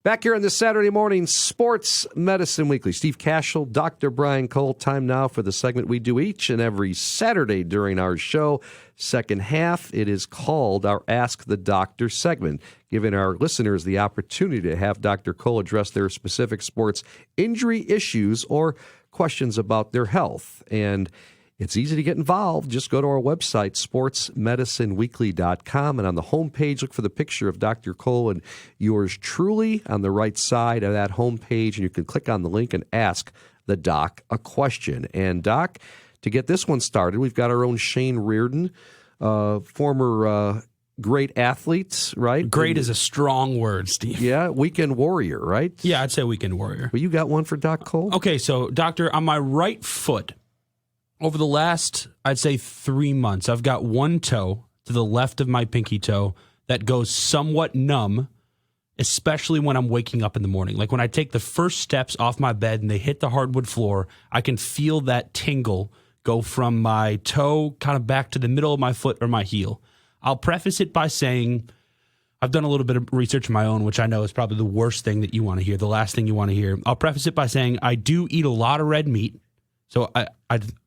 Back here on this Saturday morning, Sports Medicine Weekly. Steve Kashul, Dr. Brian Cole. Time now for the segment we do each and every Saturday during our show. Second half, it is called our Ask the Doctor segment, giving our listeners the opportunity to have Dr. Cole address their specific sports injury issues or questions about their health. And it's easy to get involved. Just go to our website, sportsmedicineweekly.com, and on the homepage, look for the picture of Dr. Cole and yours truly on the right side of that homepage, and you can click on the link and ask the doc a question. And, Doc, to get this one started, we've got our own Shane Reardon, former great athlete, right? Great is a strong word, Steve. Yeah, weekend warrior, right? Yeah, I'd say weekend warrior. Well, you got one for Doc Cole? Okay, so, Doctor, on my right foot, over the last, I'd say 3 months, I've got one toe to the left of my pinky toe that goes somewhat numb, especially when I'm waking up in the morning. Like when I take the first steps off my bed and they hit the hardwood floor, I can feel that tingle go from my toe kind of back to the middle of my foot or my heel. I'll preface it by saying I've done a little bit of research of my own, which I know is probably the worst thing that you want to hear, the last thing you want to hear. I'll preface it by saying I do eat a lot of red meat. So I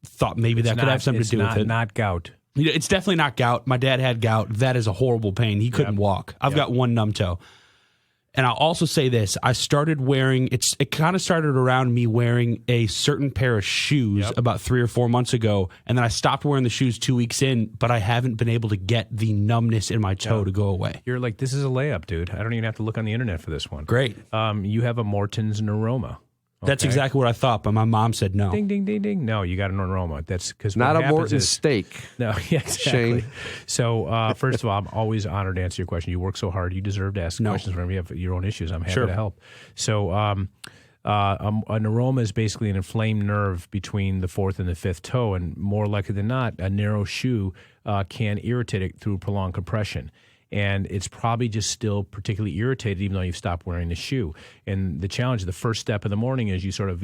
thought maybe that could have something to do with it. It's not gout. It's definitely not gout. My dad had gout. That is a horrible pain. He couldn't walk. I've got one numb toe. And I'll also say this. I started wearing, it kind of started around me wearing a certain pair of shoes about 3 or 4 months ago. And then I stopped wearing the shoes 2 weeks in, but I haven't been able to get the numbness in my toe to go away. You're like, this is a layup, dude. I don't even have to look on the internet for this one. Great. You have a Morton's neuroma. That's exactly what I thought, but my mom said no. Ding, ding, ding, ding. No, you got an neuroma. That's because not a Morton steak. No, yeah, exactly. Shane. So, first of all, I'm always honored to answer your question. You work so hard. You deserve to ask questions whenever you have your own issues. I'm happy to help. So, a neuroma is basically an inflamed nerve between the fourth and the fifth toe, and more likely than not, a narrow shoe can irritate it through prolonged compression. And it's probably just still particularly irritated even though you've stopped wearing the shoe. And the challenge, the first step in the morning is you sort of,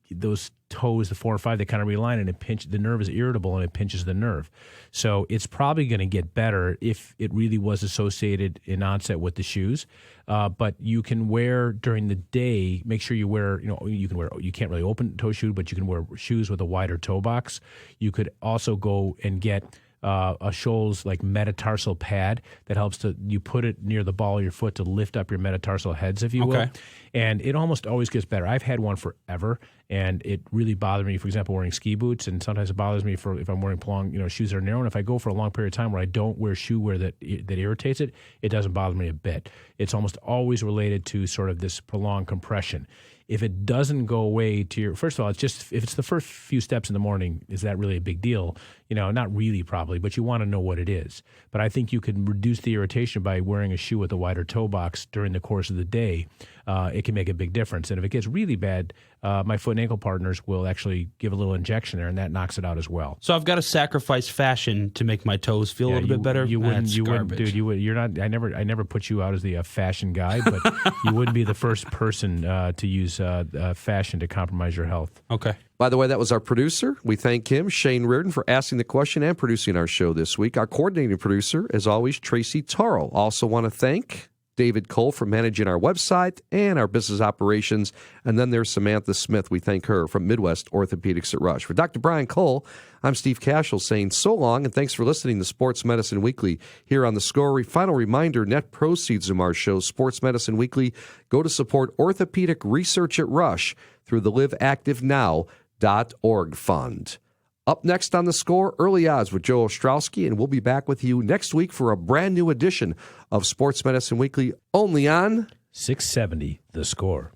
those toes, the 4 or 5, they kind of realign and the nerve is irritable and it pinches the nerve. So it's probably going to get better if it really was associated in onset with the shoes. But you can wear during the day, make sure you wear, you can't really open toe shoe, but you can wear shoes with a wider toe box. You could also go and get a Scholl's like metatarsal pad that helps you put it near the ball of your foot to lift up your metatarsal heads, if you will. And it almost always gets better. I've had one forever, and it really bothered me, for example, wearing ski boots, and sometimes it bothers me if I'm wearing long, shoes that are narrow. And if I go for a long period of time where I don't wear shoe wear that irritates it, it doesn't bother me a bit. It's almost always related to sort of this prolonged compression. If it doesn't go away first of all, it's just, if it's the first few steps in the morning, is that really a big deal? Not really probably, but you want to know what it is. But I think you can reduce the irritation by wearing a shoe with a wider toe box during the course of the day. It can make a big difference. And if it gets really bad, my foot and ankle partners will actually give a little injection there, and that knocks it out as well. So I've got to sacrifice fashion to make my toes feel a little bit better. You wouldn't, dude. You're not. I never put you out as the fashion guy, but you wouldn't be the first person to use fashion to compromise your health. Okay. By the way, that was our producer. We thank him, Shane Reardon, for asking the question and producing our show this week. Our coordinating producer, as always, Tracy Taro. Also want to thank David Cole for managing our website and our business operations. And then there's Samantha Smith. We thank her from Midwest Orthopedics at Rush. For Dr. Brian Cole, I'm Steve Kashul saying so long, and thanks for listening to Sports Medicine Weekly here on The Score. Final reminder, net proceeds from our show, Sports Medicine Weekly, go to support orthopedic research at Rush through the LiveActiveNow.org fund. Up next on The Score, Early Odds with Joe Ostrowski, and we'll be back with you next week for a brand new edition of Sports Medicine Weekly, only on 670 The Score.